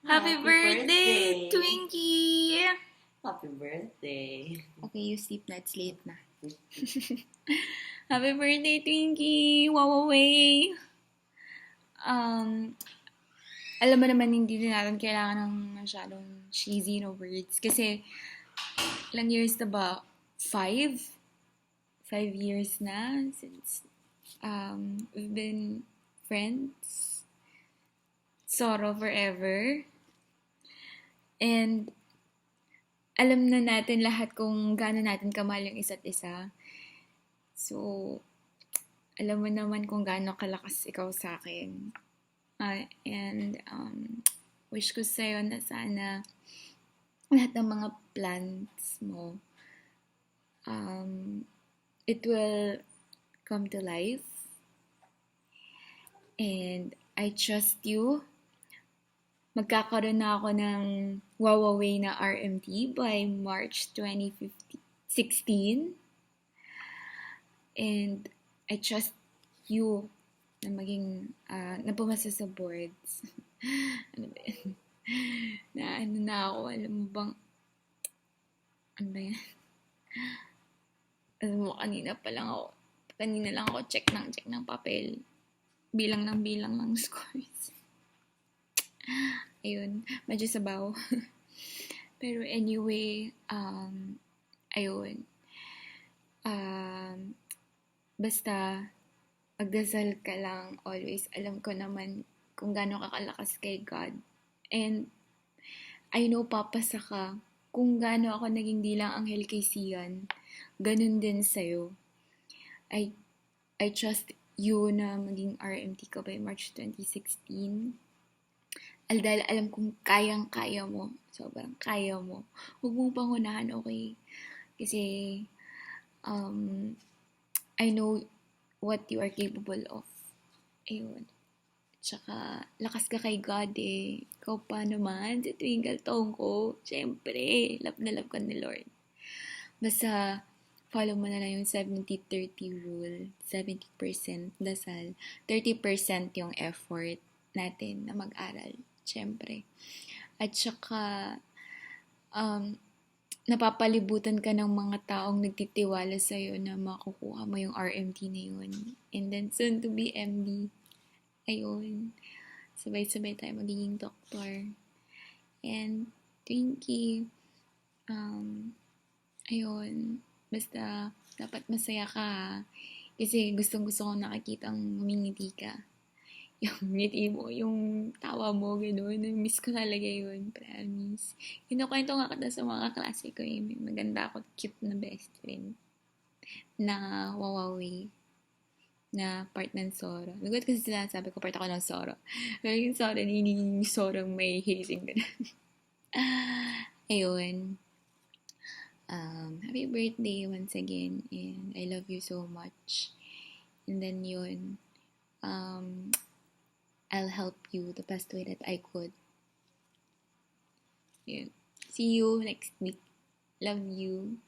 Happy Happy birthday, birthday! Twinkie! Happy birthday! Okay, you sleep na. It's late na. Happy birthday, Twinkie! Wow, away! Alam mo naman, hindi din natin kailangan ng masyadong cheesy no words. Kasi, ilang years na ba? 5? 5 years na since we've been friends. Sort of forever. And alam na natin lahat kung gaano natin kamahal yung isa't isa. So, alam mo naman kung gaano kalakas ikaw sa akin. And wish ko sa'yo na sana lahat ng mga plans mo, it will come to life. And I trust you. Magkakaroon na ako ng Huawei na RMT by March 2016. And I trust you na maging, na pumasa sa boards. Ano ba yan? Na ano na ako, alam mo bang, ano ba yan? Alam mo, kanina lang ako check ng papel. Bilang ng scores. Ayun, medyo sabaw. Pero anyway, ayun. Basta, magdasal ka lang always. Alam ko naman kung gaano ka kalakas kay God. And I know papasa ka kung gaano ako naging dilang anghel kay Sian. Ganun din sa'yo. I trust you na maging RMT ka by March 2016. Dahil alam kong kayang-kaya mo. Sobrang kaya mo. Huwag mong pangunahan, okay? Kasi, I know what you are capable of. Ayun. Tsaka, lakas ka kay God eh. Ikaw pa naman, si Twinkle Tong ko. Siyempre, love na love ka ni Lord. Basta, follow mo na lang yung 70-30 rule. 70% dasal. 30% yung effort natin na mag-aral. Siyempre. At saka, napapalibutan ka ng mga taong nagtitiwala sa'yo na makukuha mo yung RMT na yun. And then, soon to be MD. Ayun. Sabay-sabay tayo magiging doktor. And, Twinkie, ayun. Basta, dapat masaya ka ha. Kasi gustong-gusto ko nakikita ang humingiti ka. Yung ngiti mo, yung tawa mo, gano'n. Miss ko talaga yun, promise. Kinukwento nga kita sa mga klase ko eh. May maganda ako, cute na best friend. Na Huawei. Na part ng Soro. Nagot kasi sila, sabi ko, part ako ng Soro. Pero yung Soro, hindi yung Soro may hazing gano'n. Ayun. Happy birthday once again. And I love you so much. And then yun, I'll help you the best way that I could. Yun. See you next week. Love you.